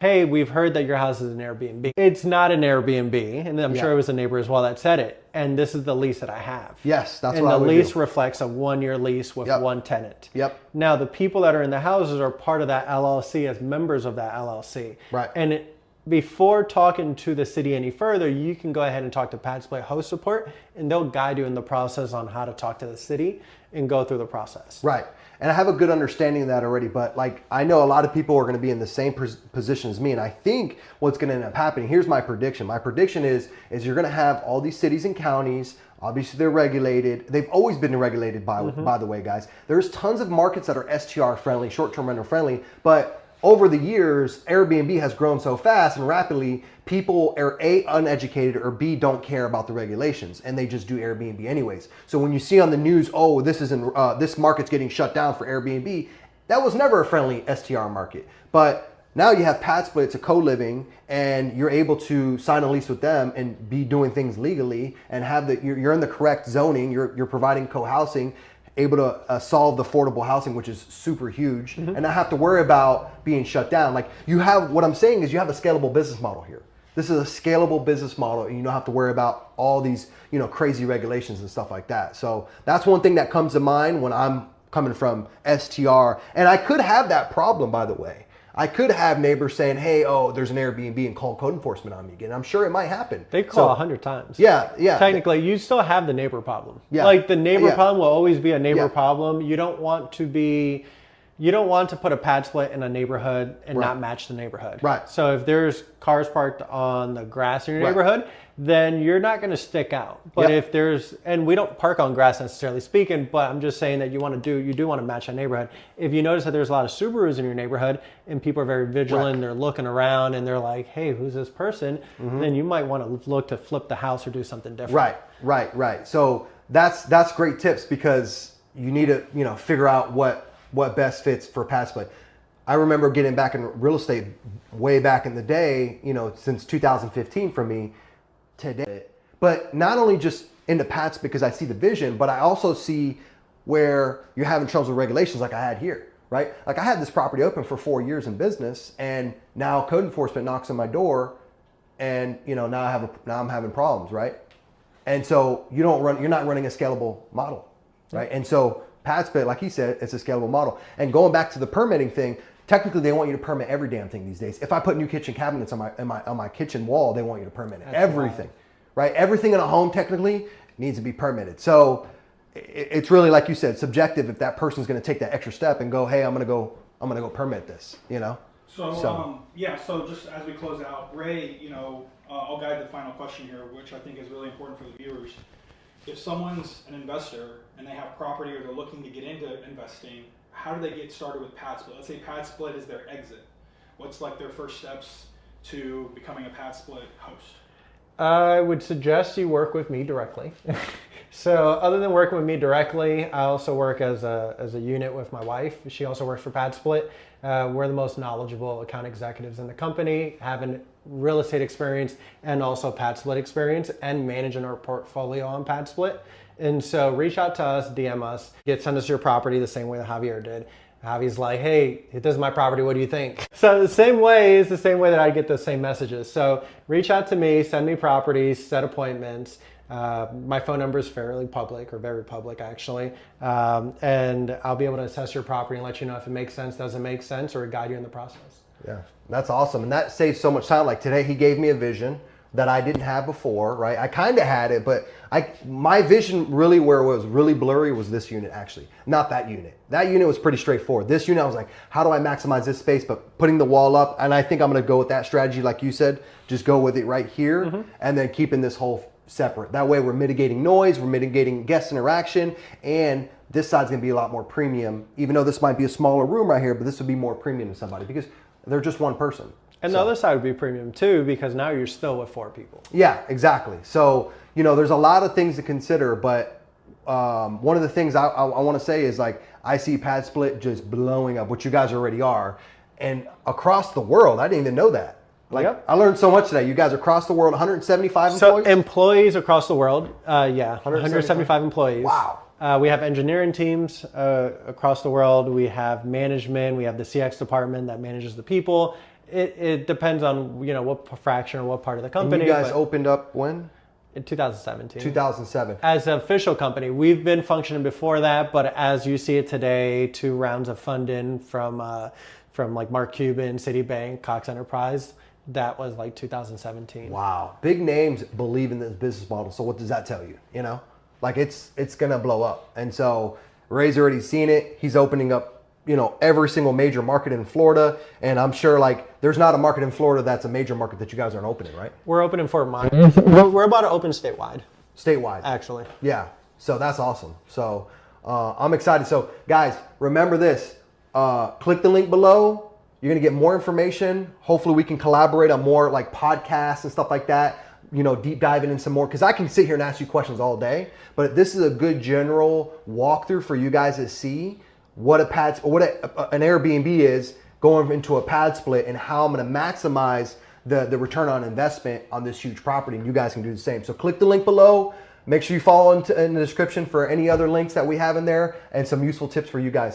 hey, we've heard that your house is an Airbnb. It's not an Airbnb, and I'm sure it was a neighbor as well that said it. And this is the lease that I have. Yes, that's and what I would do. And the lease reflects a 1-year lease with one tenant. Yep. Now, the people that are in the houses are part of that LLC as members of that LLC. Right. And before talking to the city any further, you can go ahead and talk to PadSplit Host Support, and they'll guide you in the process on how to talk to the city and go through the process. Right. And I have a good understanding of that already, but like I know a lot of people are going to be in the same position as me, and I think what's going to end up happening, here's my prediction. My prediction is you're going to have all these cities and counties. Obviously, they're regulated. They've always been regulated, by the way, guys. There's tons of markets that are STR friendly, short-term rental friendly, but over the years, Airbnb has grown so fast and rapidly, people are A, uneducated, or B, don't care about the regulations, and they just do Airbnb anyways. So when you see on the news, oh, this market's getting shut down for Airbnb, that was never a friendly STR market. But now you have PadSplit, it's a co-living, and you're able to sign a lease with them and be doing things legally and you're in the correct zoning, you're providing co-housing, able to solve the affordable housing, which is super huge, and not have to worry about being shut down. Like what I'm saying is you have a scalable business model here. This is a scalable business model, and you don't have to worry about all these, crazy regulations and stuff like that. So that's one thing that comes to mind when I'm coming from STR. And I could have that problem, by the way. I could have neighbors saying, hey, oh, there's an Airbnb, and call code enforcement on me again. I'm sure it might happen. They call 100 times. Yeah. Technically, you still have the neighbor problem. Yeah. Like the neighbor problem will always be a neighbor problem. You don't want to put a PadSplit in a neighborhood and not match the neighborhood. Right. So if there's cars parked on the grass in your neighborhood, then you're not going to stick out. But if and we don't park on grass necessarily speaking, but I'm just saying that you do want to match that neighborhood. If you notice that there's a lot of Subarus in your neighborhood and people are very vigilant, they're looking around and they're like, hey, who's this person? Then you might want to look to flip the house or do something different. Right. So that's great tips, because you need to, figure out what best fits for PadSplit. I remember getting back in real estate way back in the day, since 2015 for me today. But not only just into PadSplit because I see the vision, but I also see where you're having troubles with regulations like I had here, right? Like I had this property open for 4 years in business, and now code enforcement knocks on my door, and now I'm having problems, right? And so you're not running a scalable model, right? And so PadSplit, like he said, it's a scalable model. And going back to the permitting thing, technically they want you to permit every damn thing these days. If I put new kitchen cabinets on my kitchen wall, they want you to permit it. Everything, right? Everything in a home technically needs to be permitted. So it's really, like you said, subjective if that person's going to take that extra step and go, hey, I'm going to go permit this, So just as we close out, Ray, I'll guide the final question here, which I think is really important for the viewers. If someone's an investor and they have property or they're looking to get into investing, how do they get started with PadSplit? Let's say PadSplit is their exit. What's like their first steps to becoming a PadSplit host? I would suggest you work with me directly. So other than working with me directly, I also work as a unit with my wife. She also works for PadSplit. We're the most knowledgeable account executives in the company, having real estate experience and also PadSplit experience and managing our portfolio on PadSplit. And so reach out to us, DM us, send us your property the same way that Javier did. Javier's like, hey, this is my property, what do you think? So the same way is the same way that I get those same messages. So reach out to me, send me properties, set appointments. My phone number is fairly public, or very public actually, and I'll be able to assess your property and let you know if it makes sense, doesn't make sense, or guide you in the process. Yeah, that's awesome. And that saves so much time. Like today, he gave me a vision that I didn't have before, right? I kind of had it, but my vision really, where it was really blurry, was this unit actually, not that unit. That unit was pretty straightforward. This unit, I was like, how do I maximize this space? But putting the wall up, and I think I'm gonna go with that strategy, like you said, just go with it right here, and then keeping this whole separate. That way we're mitigating noise, we're mitigating guest interaction, and this side's gonna be a lot more premium, even though this might be a smaller room right here, but this would be more premium to somebody because they're just one person. And the other side would be premium too, because now you're still with 4 people. Yeah, exactly. So, there's a lot of things to consider, but one of the things I want to say is, like, I see PadSplit just blowing up, which you guys already are, and across the world. I didn't even know that. Like, I learned so much today. You guys are across the world, 175 employees? So employees across the world, 175 employees. Wow. We have engineering teams across the world. We have management. We have the CX department that manages the people. It depends on, you know, what fraction or what part of the And company. you guys but opened up when? in 2017. 2007. As an official company, we've been functioning before that, but as you see it today, 2 rounds of funding from like Mark Cuban, Citibank, Cox Enterprise, that was like 2017. Wow. Big names believe in this business model. So what does that tell you? You know, like it's going to blow up. And so Ray's already seen it. He's opening up, you know, every single major market in Florida. And I'm sure like there's not a market in Florida that's a major market that you guys aren't opening, right? We're opening Fort Myers. We're about to open statewide. Statewide. Actually. Yeah. So that's awesome. So I'm excited. So guys, remember this. Click the link below. You're going to get more information. Hopefully we can collaborate on more like podcasts and stuff like that. You know, deep diving in some more, because I can sit here and ask you questions all day, but this is a good general walkthrough for you guys to see what an Airbnb is going into a PadSplit and how I'm going to maximize the return on investment on this huge property, and you guys can do the same. So click the link below. Make sure you follow in the description for any other links that we have in there and some useful tips for you guys.